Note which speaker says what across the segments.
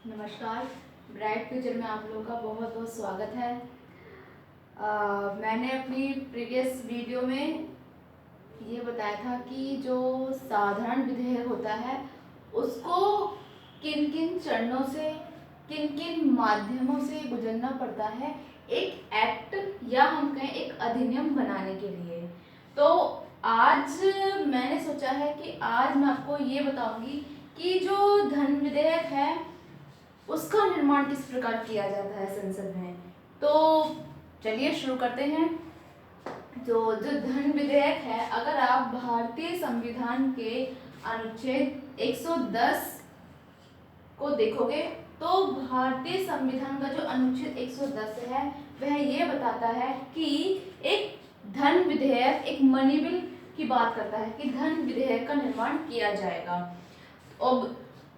Speaker 1: नमस्कार। Bright future में आप लोगों का बहुत बहुत स्वागत है। मैंने अपनी प्रीवियस वीडियो में ये बताया था कि जो साधारण विधेयक होता है उसको किन किन चरणों से, किन किन माध्यमों से गुजरना पड़ता है एक एक्ट या हम कहें एक अधिनियम बनाने के लिए। तो आज मैंने सोचा है कि आज मैं आपको ये बताऊंगी कि जो धन विधेयक है उसका निर्माण किस प्रकार किया जाता है संसद में। तो चलिए शुरू करते हैं। जो धन विधेयक है, अगर आप भारतीय संविधान के अनुच्छेद 110 को देखोगे तो भारतीय संविधान का जो अनुच्छेद 110 है वह ये बताता है कि एक धन विधेयक, एक मनी बिल की बात करता है कि धन विधेयक का निर्माण किया जाएगा। अब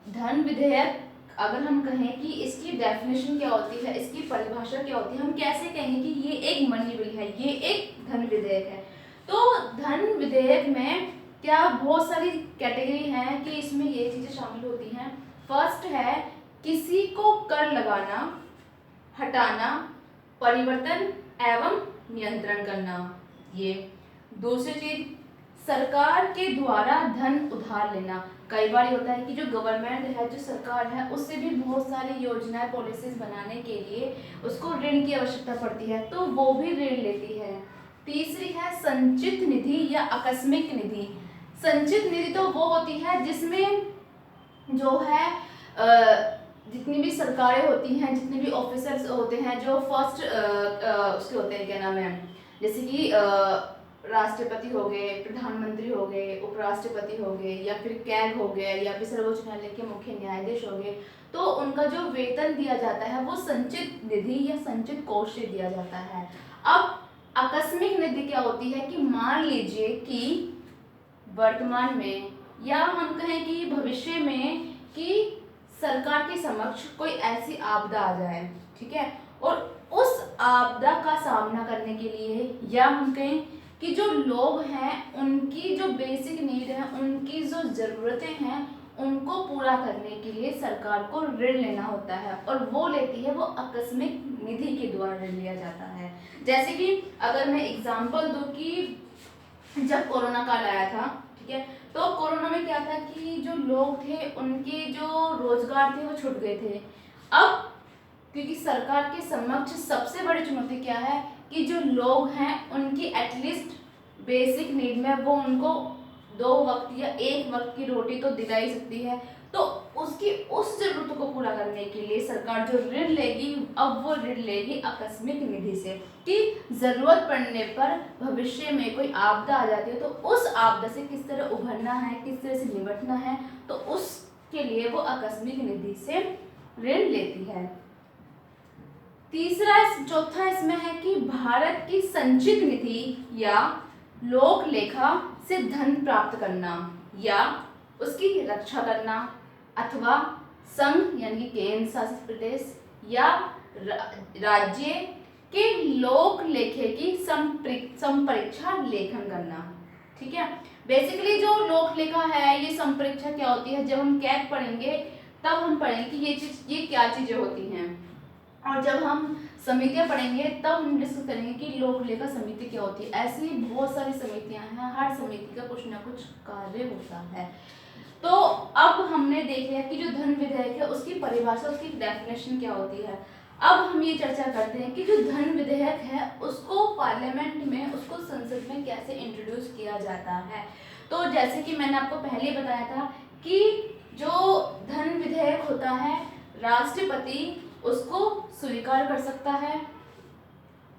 Speaker 1: धन विधेयक अगर हम कहें कि इसकी डेफिनेशन क्या होती है, इसकी परिभाषा क्या होती है, हम कैसे कहेंगे कि ये एक मनी बिल है, ये एक धन विधेयक है। तो धन विधेयक में क्या बहुत सारी कैटेगरी हैं कि इसमें ये चीजें शामिल होती हैं। फर्स्ट है किसी को कर लगाना, हटाना, परिवर्तन एवं नियंत्रण करना। ये दूसरी चीज सरकार के द्वारा धन उधार लेना। कई बार होता है कि जो गवर्नमेंट है, जो सरकार है, उससे भी बहुत सारी योजनाएं, पॉलिसीज बनाने के लिए उसको ऋण की आवश्यकता पड़ती है, तो वो भी ऋण लेती है। तीसरी है संचित निधि या आकस्मिक निधि। संचित निधि तो वो होती है जिसमें जो है जितनी भी सरकारें होती हैं, जितने भी ऑफिसर्स होते हैं, जो फर्स्ट उसके होते हैं, क्या नाम है, जैसे कि राष्ट्रपति हो गए, प्रधानमंत्री हो गए, उपराष्ट्रपति हो गए, या फिर कैग हो गए, या फिर सर्वोच्च न्यायालय के मुख्य न्यायाधीश हो गए, तो उनका जो वेतन दिया जाता है वो संचित निधि या संचित कोष से दिया जाता है। अब आकस्मिक निधि क्या होती है कि मान लीजिए कि वर्तमान में या हम कहें कि भविष्य में कि सरकार के समक्ष कोई ऐसी आपदा आ जाए, ठीक है, और उस आपदा का सामना करने के लिए या हम कहें कि जो लोग हैं उनकी जो बेसिक नीड है, उनकी जो ज़रूरतें हैं, उनको पूरा करने के लिए सरकार को ऋण लेना होता है, और वो लेती है वो आकस्मिक निधि के द्वारा ऋण लिया जाता है। जैसे कि अगर मैं एग्जांपल दूं कि जब कोरोना काल आया था, ठीक है, तो कोरोना में क्या था कि जो लोग थे उनके जो रोजगार थे वो छूट गए थे। अब क्योंकि सरकार के समक्ष सबसे बड़ी चुनौती क्या है कि जो लोग हैं उनकी एटलीस्ट बेसिक नीड में वो उनको 2 वक्त या 1 वक्त की रोटी तो दिलाई सकती है, तो उसकी उस जरूरतों को पूरा करने के लिए सरकार जो ऋण लेगी, अब वो ऋण लेगी आकस्मिक निधि से कि जरूरत पड़ने पर भविष्य में कोई आपदा आ जाती है तो उस आपदा से किस तरह उभरना है, किस तरह से निपटना है, तो उसके लिए वो आकस्मिक निधि से ऋण लेती है। चौथा इसमें है कि भारत की संचित निधि या लोक लेखा से धन प्राप्त करना या उसकी रक्षा करना, अथवा संघ यानी कि केंद्र शासित प्रदेश या राज्य के लोक लेखे की संपरीक्षा लेखन करना। ठीक है, बेसिकली जो लोक लेखा है, ये संपरीक्षा क्या होती है, जब हम कैग पढ़ेंगे तब हम पढ़ेंगे कि ये क्या चीजें होती हैं, और जब हम समितियां पढ़ेंगे तब हम डिस्कस करेंगे कि लोक लेखा समिति क्या होती है। ऐसी बहुत सारी समितियां हैं, हर समिति का कुछ ना कुछ कार्य होता है। तो अब हमने देख लिया कि जो धन विधेयक है उसकी परिभाषा, उसकी डेफिनेशन क्या होती है। अब हम ये चर्चा करते हैं कि जो धन विधेयक है उसको पार्लियामेंट में, उसको संसद में कैसे इंट्रोड्यूस किया जाता है। तो जैसे कि मैंने आपको पहले बताया था कि जो धन विधेयक होता है, राष्ट्रपति उसको स्वीकार कर सकता है,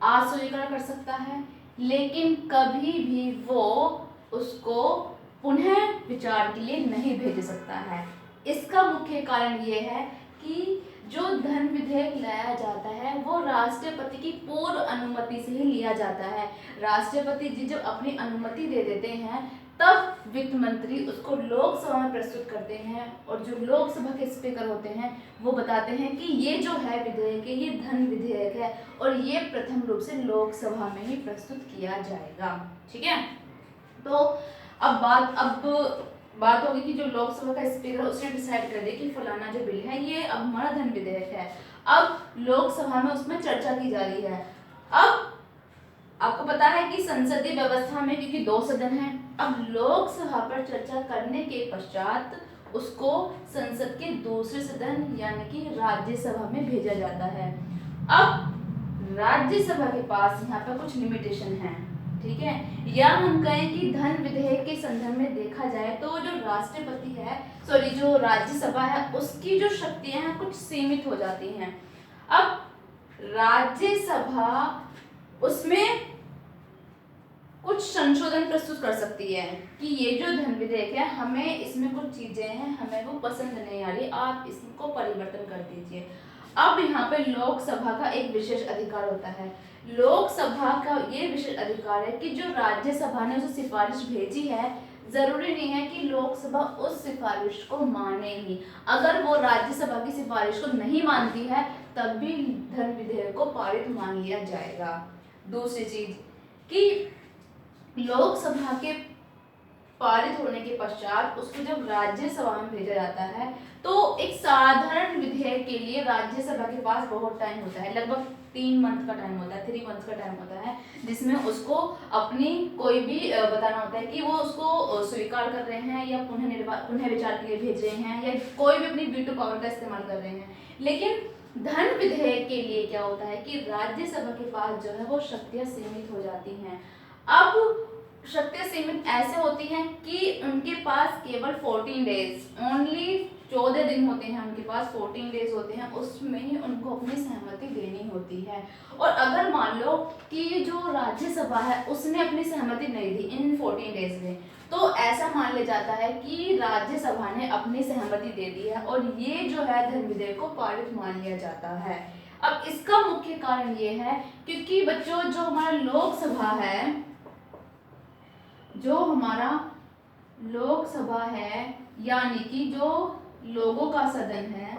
Speaker 1: अस्वीकार कर सकता है, लेकिन कभी भी वो उसको पुनः विचार के लिए नहीं भेज सकता है। इसका मुख्य कारण ये है कि जो धन विधेयक लाया जाता है वो राष्ट्रपति की पूर्व अनुमति से ही लिया जाता है। राष्ट्रपति जी जब अपनी अनुमति दे देते हैं तब वित्त मंत्री उसको लोकसभा में प्रस्तुत करते हैं, और जो लोकसभा के स्पीकर होते हैं वो बताते हैं कि ये जो है विधेयक है, ये धन विधेयक है, और ये प्रथम रूप से लोकसभा में ही प्रस्तुत किया जाएगा। ठीक है, तो अब बात होगी कि जो लोकसभा का स्पीकर उसने डिसाइड कर दिया कि फलाना जो बिल है ये अब हमारा धन विधेयक है, अब लोकसभा में उसमें चर्चा की जा रही है। अब आपको पता है कि संसदीय व्यवस्था में क्योंकि 2 सदन हैं, अब लोकसभा पर चर्चा करने के पश्चात उसको संसद के दूसरे सदन यानी कि राज्यसभा में भेजा जाता है। अब राज्यसभा के पास यहाँ पर कुछ लिमिटेशन है, ठीक है, या हम कहें कि धन विधेयक के संदर्भ में देखा जाए तो जो राष्ट्रपति है, सॉरी जो राज्यसभा है, उसकी जो शक्तियां हैं कुछ सीमित हो जाती हैं। अब राज्यसभा उसमें कुछ संशोधन प्रस्तुत कर सकती है कि ये जो धन विधेयक है हमें इसमें कुछ चीजें हैं हमें वो पसंद नहीं आ रही, आप इसको परिवर्तन कर दीजिए। अब यहाँ पे लोकसभा का एक विशेष अधिकार होता है। लोकसभा का ये विशेष अधिकार है कि जो राज्यसभा ने उसे सिफारिश भेजी है, जरूरी नहीं है कि लोकसभा उस सिफारिश को माने ही। अगर वो राज्यसभा की सिफारिश को नहीं मानती है तब भी धन विधेयक को पारित मान लिया जाएगा। दूसरी चीज कि लोकसभा के पारित होने के पश्चात उसको जब राज्यसभा में भेजा जाता है तो एक साधारण विधेयक के लिए राज्यसभा के पास बहुत टाइम होता है, लगभग 3 मंथ का टाइम होता है, 3 मंथ का टाइम होता है, जिसमें उसको अपनी कोई भी बताना होता है कि वो उसको स्वीकार कर रहे हैं या पुनः विचार के लिए भेज रहे हैं या कोई भी अपनी वीटो पावर का इस्तेमाल कर रहे हैं। लेकिन धन विधेयक के लिए क्या होता है कि राज्यसभा के पास जो है वो शक्तियां सीमित हो जाती हैं। अब शक्तियां सीमित ऐसे होती हैं कि उनके पास केवल 14 डेज, ओनली 14 दिन होते हैं उनके पास, 14 डेज होते हैं, उसमें ही उनको अपनी सहमति देनी होती है। और अगर मान लो कि जो राज्यसभा है उसने अपनी सहमति नहीं दी इन 14 डेज में, तो ऐसा मान लिया जाता है कि राज्यसभा ने अपनी सहमति दे दी है और ये जो है धन विधेयक को पारित मान लिया जाता है। अब इसका मुख्य कारण ये है क्योंकि बच्चों जो हमारा लोकसभा है, जो हमारा लोकसभा है यानी कि जो लोगों का सदन है,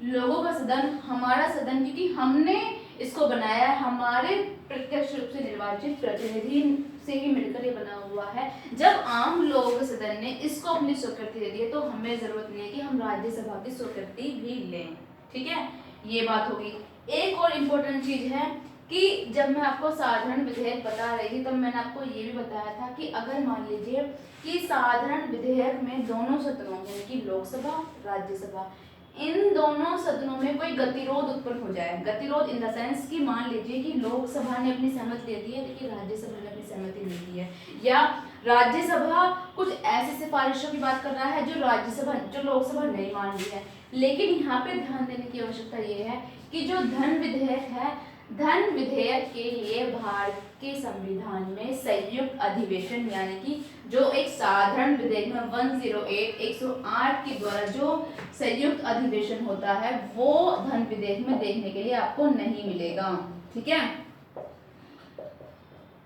Speaker 1: लोगों का सदन, हमारा सदन, क्योंकि हमने इसको बनाया है, हमारे प्रत्यक्ष रूप से निर्वाचित प्रतिनिधि से ही मिलकर ये बना हुआ है। जब आम लोगों के सदन ने इसको अपनी स्वीकृति दे दी है तो हमें जरूरत नहीं है कि हम राज्यसभा की स्वीकृति भी लें, ठीक है, ये बात होगी। एक और इम्पोर्टेंट चीज है कि जब मैं आपको साधारण विधेयक बता रही थी तब मैंने आपको ये भी बताया था कि अगर मान लीजिए कि साधारण विधेयक में दोनों सदनों यानी कि लोकसभा, राज्यसभा, इन दोनों सदनों में कोई गतिरोध उत्पन्न हो जाए, गतिरोध इन द सेंस कि मान लीजिए कि लोकसभा ने अपनी सहमति दे दी है लेकिन राज्यसभा ने अपनी सहमति नहीं दी है, या राज्यसभा कुछ ऐसी सिफारिशों की बात कर रहा है जो लोकसभा नहीं मान रही है। लेकिन यहाँ पे ध्यान देने की आवश्यकता ये है कि जो धन विधेयक है, धन विधेयक के लिए भारत के संविधान में संयुक्त अधिवेशन यानी कि जो एक साधारण विधेयक में 108 के द्वारा जो संयुक्त अधिवेशन होता है वो धन विधेयक में देखने के लिए आपको नहीं मिलेगा, ठीक है,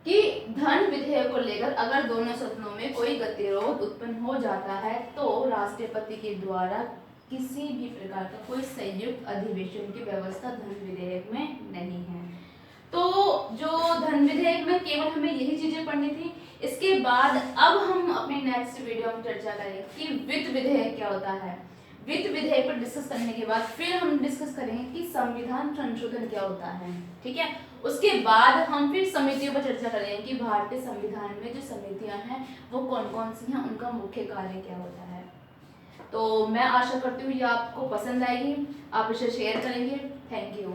Speaker 1: कि धन विधेयक को लेकर अगर दोनों सदनों में कोई गतिरोध उत्पन्न हो जाता है तो राष्ट्रपति के द्वारा किसी भी प्रकार का कोई संयुक्त अधिवेशन की व्यवस्था धन विधेयक में नहीं है। तो जो धन विधेयक में केवल हमें यही चीजें पढ़नी थी। इसके बाद अब हम अपने नेक्स्ट वीडियो में चर्चा करेंगे कि वित्त विधेयक क्या होता है। वित्त विधेयक पर डिस्कस करने के बाद फिर हम डिस्कस करेंगे कि संविधान संशोधन क्या होता है, ठीक है। उसके बाद हम फिर समितियों पर चर्चा करेंगे कि भारतीय संविधान में जो समितियां हैं वो कौन कौन सी हैं, उनका मुख्य कार्य क्या होता है। तो मैं आशा करती हूँ ये आपको पसंद आएगी, आप इसे शेयर करेंगे। Thank you.